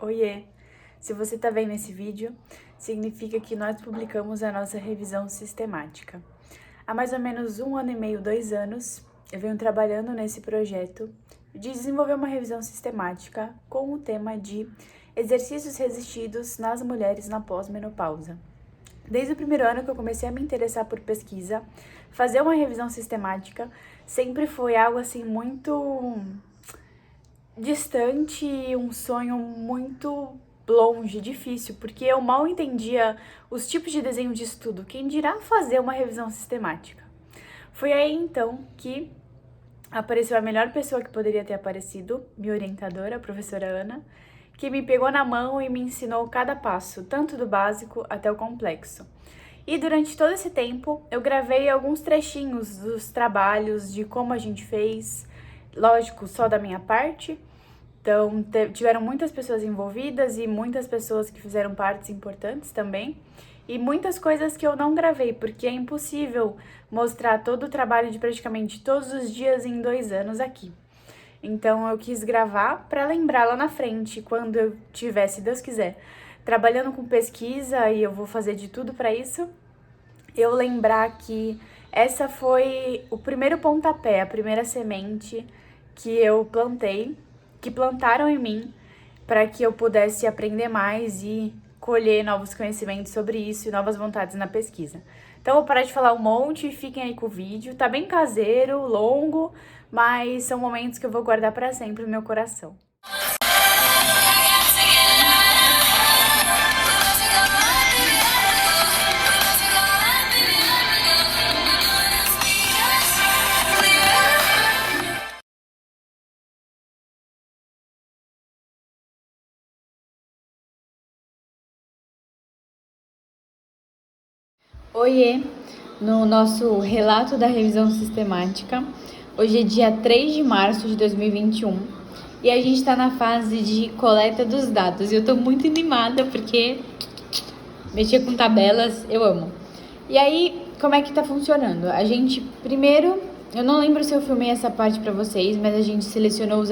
Oiê! Se você está vendo esse vídeo, significa que nós publicamos a nossa revisão sistemática. Há mais ou menos 1 ano e meio, 2 anos, eu venho trabalhando nesse projeto de desenvolver uma revisão sistemática com o tema de exercícios resistidos nas mulheres na pós-menopausa. Desde o primeiro ano que eu comecei a me interessar por pesquisa, fazer uma revisão sistemática sempre foi algo assim muito distante, um sonho muito longe, difícil, porque eu mal entendia os tipos de desenho de estudo, quem dirá fazer uma revisão sistemática. Foi aí então que apareceu a melhor pessoa que poderia ter aparecido, minha orientadora, a professora Ana, que me pegou na mão e me ensinou cada passo, tanto do básico até o complexo. E durante todo esse tempo, eu gravei alguns trechinhos dos trabalhos, de como a gente fez, lógico, só da minha parte. Então, tiveram muitas pessoas envolvidas e muitas pessoas que fizeram partes importantes também. E muitas coisas que eu não gravei, porque é impossível mostrar todo o trabalho de praticamente todos os dias em 2 anos aqui. Então, eu quis gravar para lembrar lá na frente, quando eu tiver, se Deus quiser, trabalhando com pesquisa, e eu vou fazer de tudo para isso, eu lembrar que essa foi o primeiro pontapé, a primeira semente que eu plantei, que plantaram em mim, para que eu pudesse aprender mais e colher novos conhecimentos sobre isso e novas vontades na pesquisa. Então, eu vou parar de falar um monte e fiquem aí com o vídeo. Tá bem caseiro, longo, mas são momentos que eu vou guardar para sempre no meu coração. Oiê! No nosso relato da revisão sistemática, hoje é dia 3 de março de 2021 e a gente está na fase de coleta dos dados. E eu tô muito animada porque mexer com tabelas eu amo. E aí, como é que tá funcionando? A gente, primeiro, eu não lembro se eu filmei essa parte para vocês, mas a gente selecionou os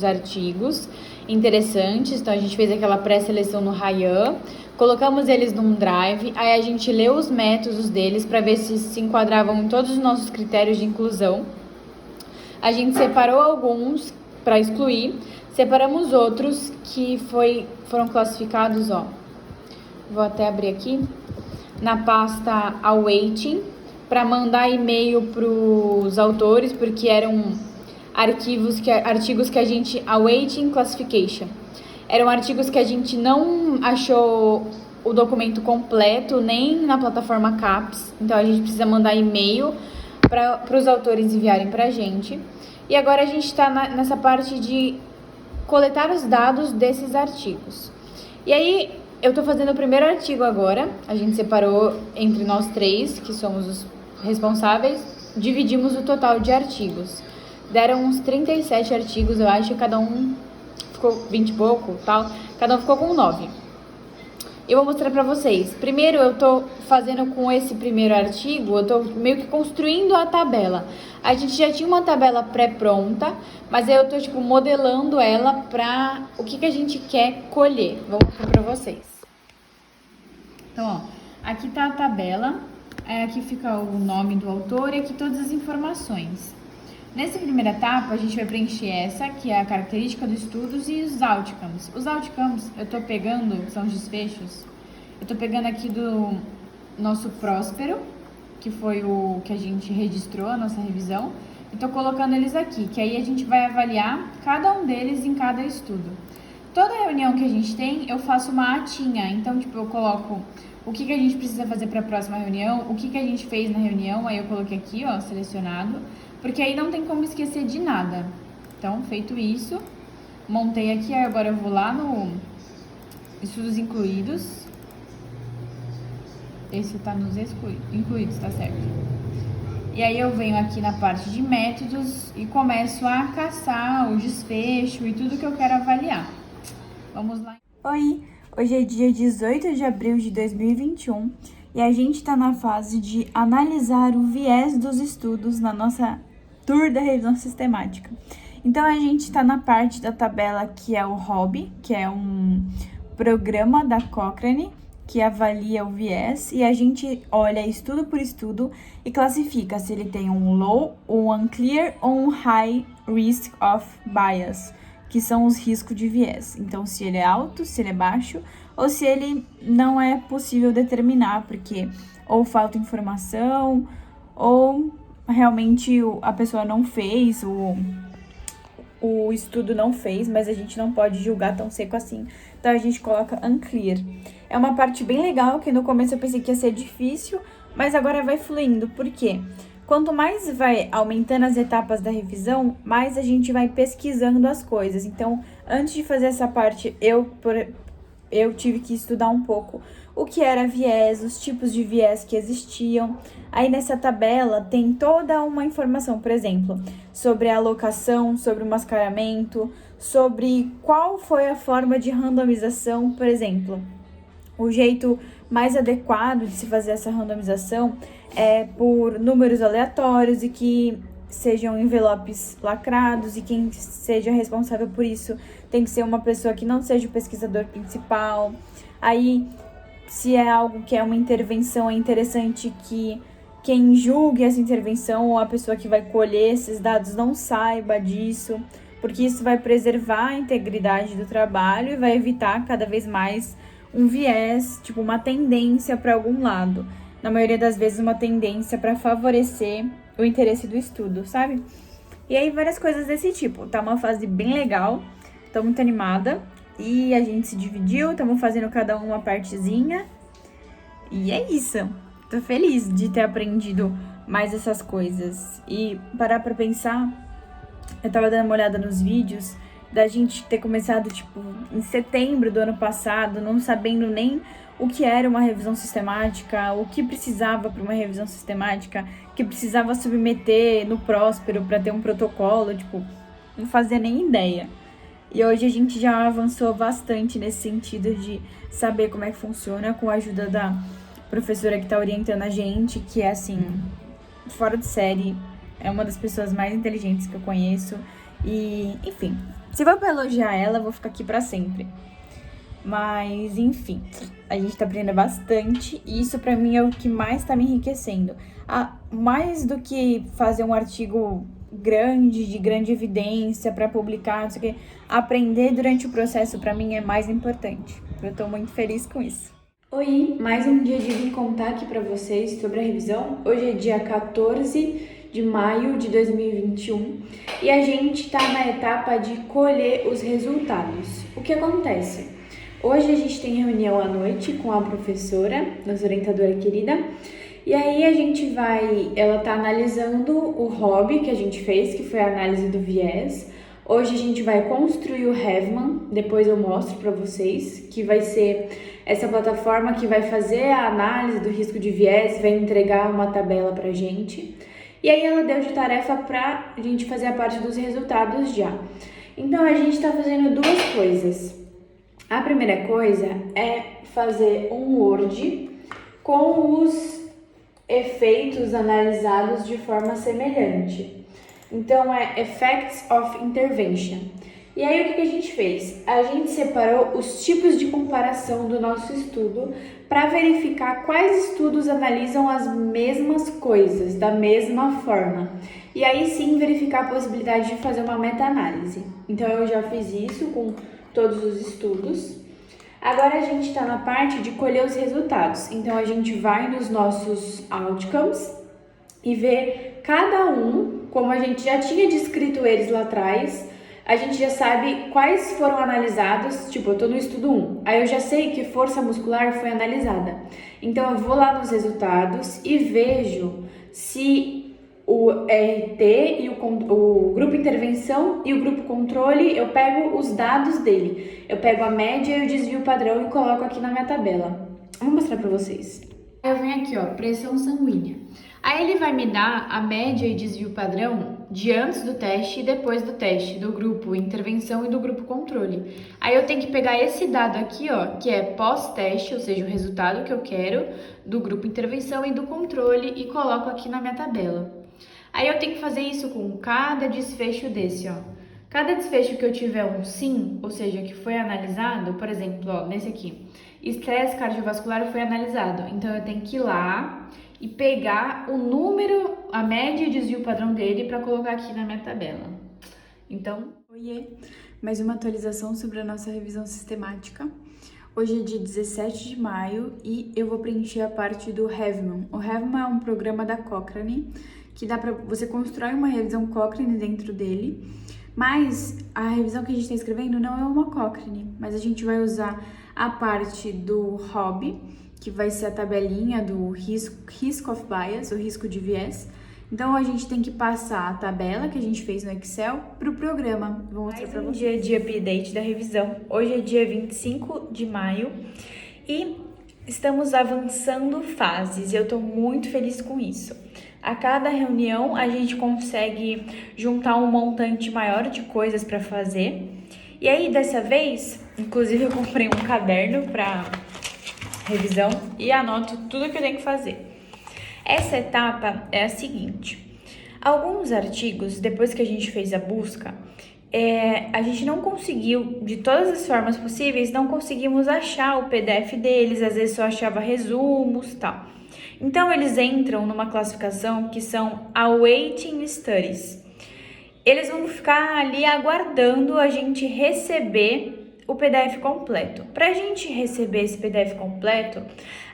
artigos interessantes. Então, a gente fez aquela pré-seleção no Ryan, colocamos eles num drive, aí a gente leu os métodos deles para ver se enquadravam em todos os nossos critérios de inclusão. A gente separou alguns para excluir, separamos outros que foram classificados, ó. Vou até abrir aqui na pasta awaiting para mandar e-mail para os autores, porque eram artigos que a gente awaiting classification. Eram artigos que a gente não achou o documento completo nem na plataforma CAPES, então a gente precisa mandar e-mail para os autores enviarem para a gente. E agora a gente está nessa parte de coletar os dados desses artigos. E aí, eu estou fazendo o primeiro artigo agora, a gente separou entre nós três, que somos os responsáveis, dividimos o total de artigos. Deram uns 37 artigos, eu acho, cada um ficou 20 e pouco, tal, cada um ficou com 9. Eu vou mostrar pra vocês. Primeiro, eu tô fazendo com esse primeiro artigo, eu tô meio que construindo a tabela. A gente já tinha uma tabela pré-pronta, mas aí eu tô, tipo, modelando ela pra o que a gente quer colher. Vou mostrar pra vocês. Então, ó, aqui tá a tabela, aqui fica o nome do autor e aqui todas as informações. Nessa primeira etapa, a gente vai preencher essa, que é a característica dos estudos, e os outcomes. Os outcomes, eu tô pegando, são os desfechos, eu tô pegando aqui do nosso Próspero, que foi o que a gente registrou, a nossa revisão, e tô colocando eles aqui, que aí a gente vai avaliar cada um deles em cada estudo. Toda reunião que a gente tem, eu faço uma atinha, então, tipo, eu coloco o que a gente precisa fazer para a próxima reunião, o que a gente fez na reunião, aí eu coloquei aqui, ó, selecionado, porque aí não tem como esquecer de nada. Então, feito isso, montei aqui, agora eu vou lá no estudos incluídos. Esse tá nos incluídos, tá certo? E aí eu venho aqui na parte de métodos e começo a caçar o desfecho e tudo que eu quero avaliar. Vamos lá. Oi, hoje é dia 18 de abril de 2021 e a gente está na fase de analisar o viés dos estudos na nossa tour da revisão sistemática. Então, a gente está na parte da tabela que é o HOBBY, que é um programa da Cochrane, que avalia o viés, e a gente olha estudo por estudo e classifica se ele tem um low, um unclear ou um high risk of bias, que são os riscos de viés. Então, se ele é alto, se ele é baixo, ou se ele não é possível determinar, porque ou falta informação, ou realmente a pessoa não fez, o estudo não fez, mas a gente não pode julgar tão seco assim. Então, a gente coloca unclear. É uma parte bem legal, que no começo eu pensei que ia ser difícil, mas agora vai fluindo. Por quê? Quanto mais vai aumentando as etapas da revisão, mais a gente vai pesquisando as coisas. Então, antes de fazer essa parte, eu tive que estudar um pouco o que era viés, os tipos de viés que existiam. Aí nessa tabela tem toda uma informação, por exemplo, sobre a alocação, sobre o mascaramento, sobre qual foi a forma de randomização, por exemplo. O jeito mais adequado de se fazer essa randomização é por números aleatórios e que sejam envelopes lacrados, e quem seja responsável por isso tem que ser uma pessoa que não seja o pesquisador principal. Aí, se é algo que é uma intervenção, é interessante que quem julgue essa intervenção ou a pessoa que vai colher esses dados não saiba disso, porque isso vai preservar a integridade do trabalho e vai evitar cada vez mais um viés, tipo uma tendência para algum lado. Na maioria das vezes, uma tendência para favorecer o interesse do estudo, sabe? E aí, várias coisas desse tipo. Tá uma fase bem legal, tô muito animada. E a gente se dividiu, estamos fazendo cada um uma partezinha. E é isso. Tô feliz de ter aprendido mais essas coisas. E parar pra pensar, eu tava dando uma olhada nos vídeos da gente ter começado, tipo, em setembro do ano passado, não sabendo nem o que era uma revisão sistemática, o que precisava para uma revisão sistemática, que precisava submeter no Próspero para ter um protocolo, tipo, não fazia nem ideia. E hoje a gente já avançou bastante nesse sentido de saber como é que funciona, com a ajuda da professora que tá orientando a gente, que é, assim, fora de série, é uma das pessoas mais inteligentes que eu conheço. E, enfim, se for pra elogiar ela, eu vou ficar aqui pra sempre. Mas, enfim, a gente tá aprendendo bastante e isso pra mim é o que mais tá me enriquecendo. Mais do que fazer um artigo grande, de grande evidência pra publicar, não sei o quê, aprender durante o processo pra mim é mais importante. Eu tô muito feliz com isso. Oi, mais um dia de vir contar aqui pra vocês sobre a revisão. Hoje é dia 14 de maio de 2021 e a gente tá na etapa de colher os resultados. O que acontece? Hoje a gente tem reunião à noite com a professora, nossa orientadora querida, e aí ela tá analisando o HOBBY que a gente fez, que foi a análise do viés. Hoje a gente vai construir o Hevman, depois eu mostro para vocês, que vai ser essa plataforma que vai fazer a análise do risco de viés, vai entregar uma tabela pra gente. E aí ela deu de tarefa pra gente fazer a parte dos resultados já. Então a gente tá fazendo duas coisas. A primeira coisa é fazer um Word com os efeitos analisados de forma semelhante. Então, é Effects of Intervention. E aí, o que a gente fez? A gente separou os tipos de comparação do nosso estudo para verificar quais estudos analisam as mesmas coisas, da mesma forma. E aí, sim, verificar a possibilidade de fazer uma meta-análise. Então, eu já fiz isso com todos os estudos. Agora a gente está na parte de colher os resultados. Então a gente vai nos nossos outcomes e vê cada um, como a gente já tinha descrito eles lá atrás, a gente já sabe quais foram analisados. Tipo, eu tô no estudo 1, aí eu já sei que força muscular foi analisada. Então eu vou lá nos resultados e vejo se o RT e o grupo intervenção e o grupo controle, eu pego os dados dele. Eu pego a média e o desvio padrão e coloco aqui na minha tabela. Vou mostrar pra vocês. Eu venho aqui, ó, pressão sanguínea. Aí ele vai me dar a média e desvio padrão de antes do teste e depois do teste, do grupo intervenção e do grupo controle. Aí eu tenho que pegar esse dado aqui, ó, que é pós-teste, ou seja, o resultado que eu quero do grupo intervenção e do controle, e coloco aqui na minha tabela. Aí eu tenho que fazer isso com cada desfecho desse, ó. Cada desfecho que eu tiver um sim, ou seja, que foi analisado, por exemplo, ó, nesse aqui, estresse cardiovascular foi analisado. Então eu tenho que ir lá e pegar o número, a média e o desvio padrão dele para colocar aqui na minha tabela. Então, oiê, mais uma atualização sobre a nossa revisão sistemática. Hoje é dia 17 de maio e eu vou preencher a parte do Heveman. O Heveman é um programa da Cochrane que dá para você constrói uma revisão Cochrane dentro dele, mas a revisão que a gente está escrevendo não é uma Cochrane, mas a gente vai usar a parte do hobby, que vai ser a tabelinha do risk of bias, o risco de viés. Então a gente tem que passar a tabela que a gente fez no Excel para o programa. Vou mostrar para vocês. Dia de update da revisão. Hoje é dia 25 de maio e estamos avançando fases. Eu estou muito feliz com isso. A cada reunião a gente consegue juntar um montante maior de coisas para fazer. E aí dessa vez, inclusive eu comprei um caderno para revisão e anoto tudo que eu tenho que fazer. Essa etapa é a seguinte: alguns artigos, depois que a gente fez a busca, a gente não conseguiu, de todas as formas possíveis, não conseguimos achar o PDF deles, às vezes só achava resumos e tal. Então, eles entram numa classificação que são awaiting studies. Eles vão ficar ali aguardando a gente receber o PDF completo. Para a gente receber esse PDF completo,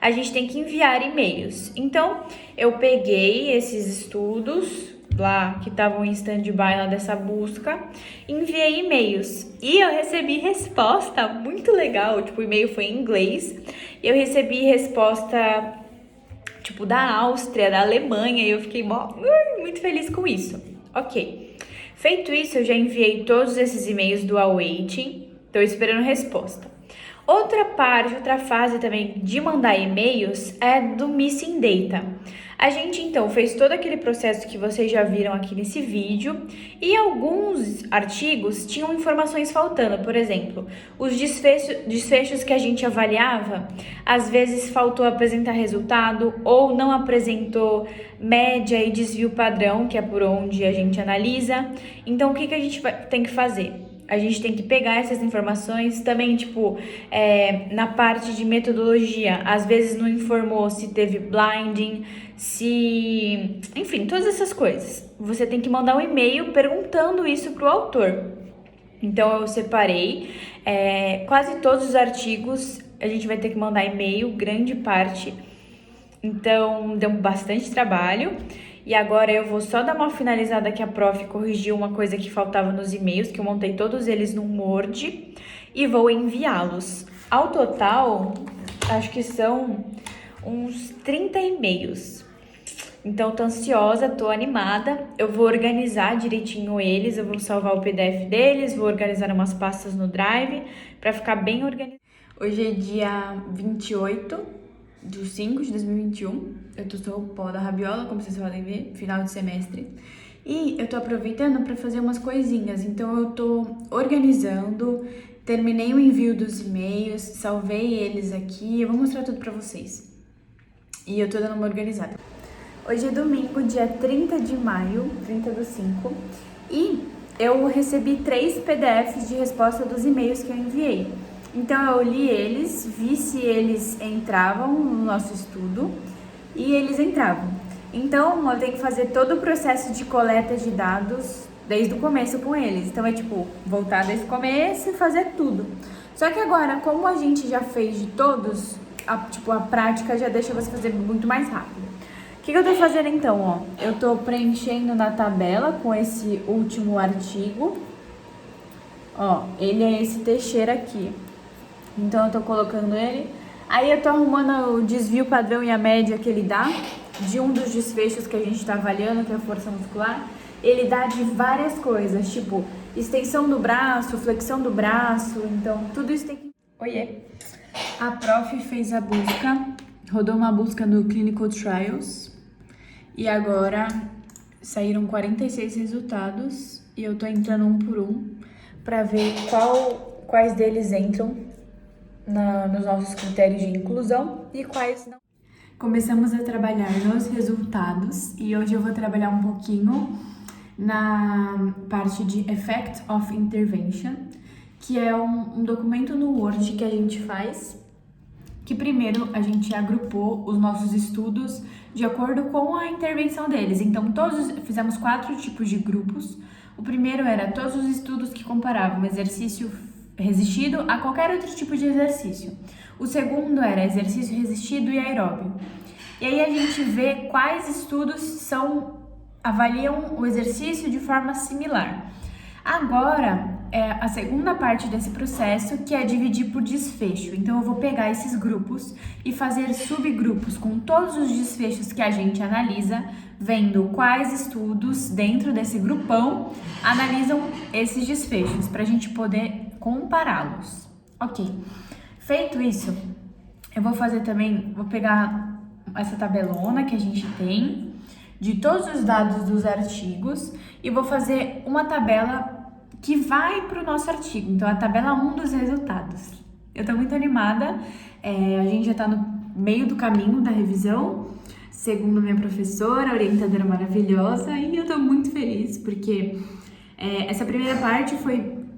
a gente tem que enviar e-mails. Então, eu peguei esses estudos lá que estavam em stand-by lá dessa busca, enviei e-mails e eu recebi resposta muito legal. Tipo, o e-mail foi em inglês e eu recebi resposta tipo da Áustria, da Alemanha, e eu fiquei muito feliz com isso. Ok. Feito isso, eu já enviei todos esses e-mails do awaiting, estou esperando resposta. Outra fase também de mandar e-mails é do missing data. A gente então fez todo aquele processo que vocês já viram aqui nesse vídeo e alguns artigos tinham informações faltando. Por exemplo, os desfechos que a gente avaliava, às vezes faltou apresentar resultado ou não apresentou média e desvio padrão, que é por onde a gente analisa. Então, o que a gente tem que fazer? A gente tem que pegar essas informações também, tipo, na parte de metodologia. Às vezes não informou se teve blinding, enfim, todas essas coisas. Você tem que mandar um e-mail perguntando isso para o autor. Então, eu separei quase todos os artigos. A gente vai ter que mandar e-mail, grande parte. Então, deu bastante trabalho. E agora eu vou só dar uma finalizada que a prof corrigiu uma coisa que faltava nos e-mails, que eu montei todos eles num Word e vou enviá-los. Ao total, acho que são uns 30 e-mails. Então, tô ansiosa, tô animada. Eu vou organizar direitinho eles, eu vou salvar o PDF deles, vou organizar umas pastas no Drive para ficar bem organizado. Hoje é dia 28 de 5 de 2021, eu tô o pó da rabiola, como vocês podem ver, final de semestre. E eu tô aproveitando para fazer umas coisinhas, então eu tô organizando, terminei o envio dos e-mails, salvei eles aqui, eu vou mostrar tudo para vocês. E eu tô dando uma organizada. Hoje é domingo, dia 30 de maio, 30/5, e eu recebi 3 PDFs de resposta dos e-mails que eu enviei. Então, eu li eles, vi se eles entravam no nosso estudo e eles entravam. Então, eu tenho que fazer todo o processo de coleta de dados desde o começo com eles. Então, é tipo, voltar desde o começo e fazer tudo. Só que agora, como a gente já fez de todos, a prática já deixa você fazer muito mais rápido. O que eu tô fazendo então, ó? Eu tô preenchendo na tabela com esse último artigo. Ó, ele é esse Teixeira aqui. Então, eu tô colocando ele. Aí, eu tô arrumando o desvio padrão e a média que ele dá de um dos desfechos que a gente tá avaliando, que é a força muscular. Ele dá de várias coisas, tipo extensão do braço, flexão do braço. Então, tudo isso tem que... Oiê! A prof fez a busca, rodou uma busca no Clinical Trials. E agora, saíram 46 resultados. E eu tô entrando um por um pra ver quais deles entram nos nossos critérios de inclusão e quais não. Começamos a trabalhar nos resultados e hoje eu vou trabalhar um pouquinho na parte de Effect of Intervention, que é um documento no Word que a gente faz, que primeiro a gente agrupou os nossos estudos de acordo com a intervenção deles. Então, fizemos 4 tipos de grupos. O primeiro era todos os estudos que comparavam exercício resistido a qualquer outro tipo de exercício. O segundo era exercício resistido e aeróbio. E aí a gente vê quais estudos avaliam o exercício de forma similar. Agora, é a segunda parte desse processo, que é dividir por desfecho. Então, eu vou pegar esses grupos e fazer subgrupos com todos os desfechos que a gente analisa, vendo quais estudos dentro desse grupão analisam esses desfechos, para a gente poder compará-los. Ok, feito isso, eu vou pegar essa tabelona que a gente tem de todos os dados dos artigos e vou fazer uma tabela que vai para o nosso artigo. Então, a tabela 1 dos resultados. Eu tô muito animada, a gente já tá no meio do caminho da revisão, segundo minha professora, orientadora maravilhosa, e eu tô muito feliz, porque essa primeira parte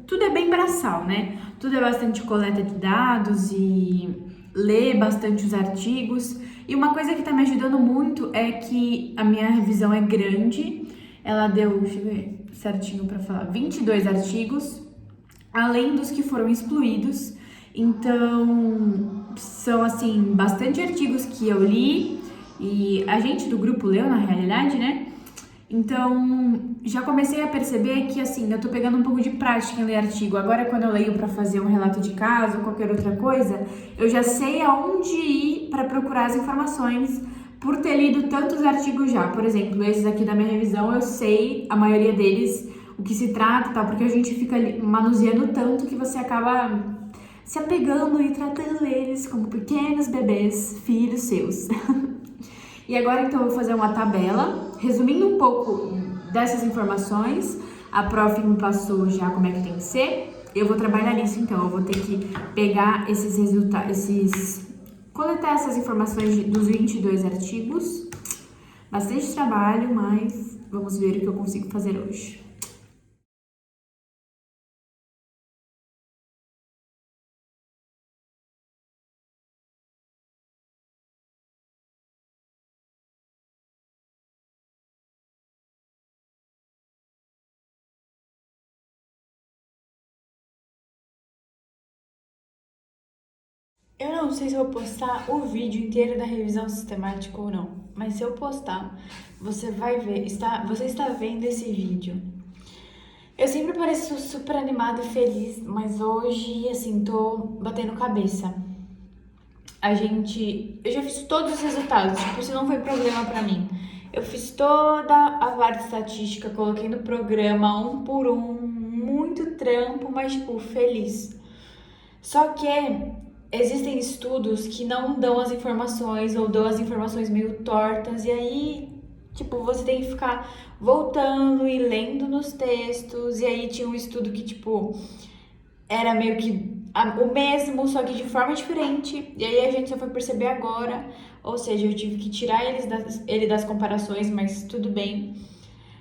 tudo é bem braçal, né? Tudo é bastante coleta de dados e ler bastante os artigos. E uma coisa que tá me ajudando muito é que a minha revisão é grande, ela deu, deixa eu ver certinho para falar, 22 artigos, além dos que foram excluídos. Então, são, assim, bastante artigos que eu li e a gente do grupo leu, na realidade, né? Então, já comecei a perceber que, assim, eu tô pegando um pouco de prática em ler artigo. Agora, quando eu leio para fazer um relato de caso ou qualquer outra coisa, eu já sei aonde ir para procurar as informações por ter lido tantos artigos já. Por exemplo, esses aqui da minha revisão, eu sei a maioria deles, o que se trata, tá? Porque a gente fica manuseando tanto que você acaba se apegando e tratando eles como pequenos bebês, filhos seus. E agora, então, eu vou fazer uma tabela, resumindo um pouco dessas informações. A prof me passou já como é que tem que ser. Eu vou trabalhar nisso, então. Eu vou ter que pegar esses resultados, coletar essas informações dos 22 artigos. Bastante trabalho, mas vamos ver o que eu consigo fazer hoje. Eu não sei se eu vou postar o vídeo inteiro da revisão sistemática ou não, mas se eu postar, você vai ver, você está vendo esse vídeo. Eu sempre pareço super animada e feliz, mas hoje, assim, tô batendo cabeça. Eu já fiz todos os resultados, tipo, isso não foi problema pra mim. Eu fiz toda a parte estatística, coloquei no programa, um por um, muito trampo, mas, tipo, feliz. Só que existem estudos que não dão as informações ou dão as informações meio tortas, e aí, tipo, você tem que ficar voltando e lendo nos textos. E aí tinha um estudo que, tipo, era meio que o mesmo, só que de forma diferente, e aí a gente só foi perceber agora, ou seja, eu tive que tirar ele das comparações, mas tudo bem.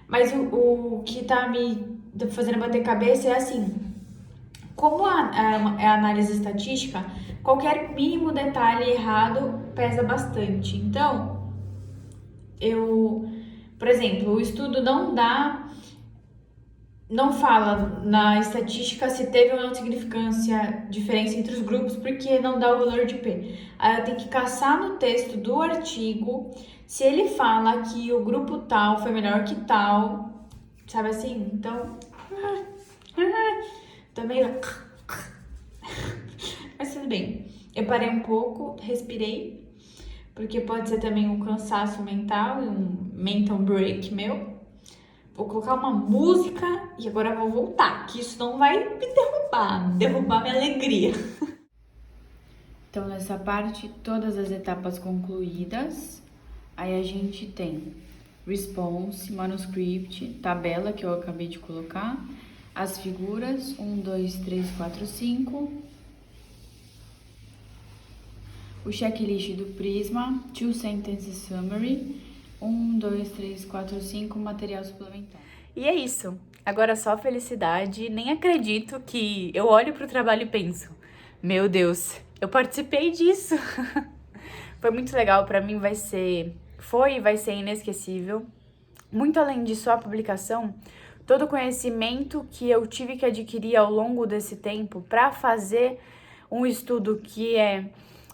Mas o que tá me fazendo bater cabeça é assim, como é análise estatística, qualquer mínimo detalhe errado pesa bastante. Então, por exemplo, o estudo não fala na estatística se teve ou não significância, diferença entre os grupos, porque não dá o valor de P. Aí eu tenho que caçar no texto do artigo se ele fala que o grupo tal foi melhor que tal, sabe assim? Então, tô meio... Mas tudo bem. Eu parei um pouco, respirei, porque pode ser também um cansaço mental e um mental break meu. Vou colocar uma música e agora vou voltar, que isso não vai me derrubar minha alegria. Então, nessa parte, todas as etapas concluídas. Aí a gente tem response, manuscript, tabela que eu acabei de colocar, as figuras 1, 2, 3, 4, 5, o checklist do Prisma, 2 Sentence Summary, 1, 2, 3, 4, 5, material suplementar. E é isso. Agora só felicidade. Nem acredito que eu olho pro trabalho e penso: meu Deus, eu participei disso. Foi muito legal, pra mim foi e vai ser inesquecível. Muito além de só a publicação, todo o conhecimento que eu tive que adquirir ao longo desse tempo para fazer um estudo que é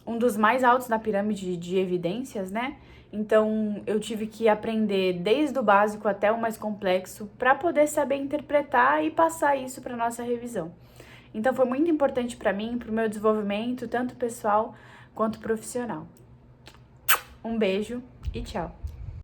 um dos mais altos na pirâmide de evidências, né? Então, eu tive que aprender desde o básico até o mais complexo para poder saber interpretar e passar isso para nossa revisão. Então, foi muito importante para mim, para o meu desenvolvimento, tanto pessoal quanto profissional. Um beijo e tchau!